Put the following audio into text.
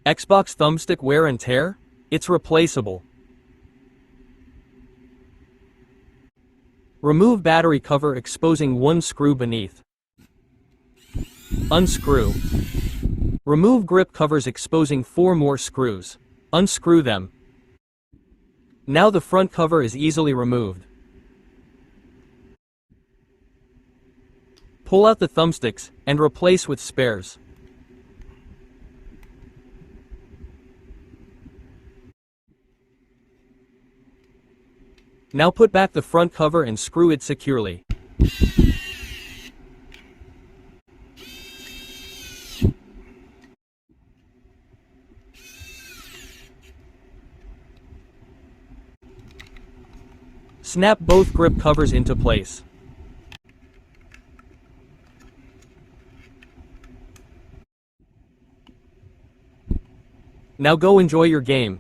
Xbox thumbstick wear and tear? It's replaceable. Remove battery cover exposing one screw beneath. Unscrew. Remove grip covers exposing 4 more screws. Unscrew them. Now the front cover is easily removed. Pull out the thumbsticks and replace with spares. Now put back the front cover and screw it securely. Snap both grip covers into place. Now go enjoy your game.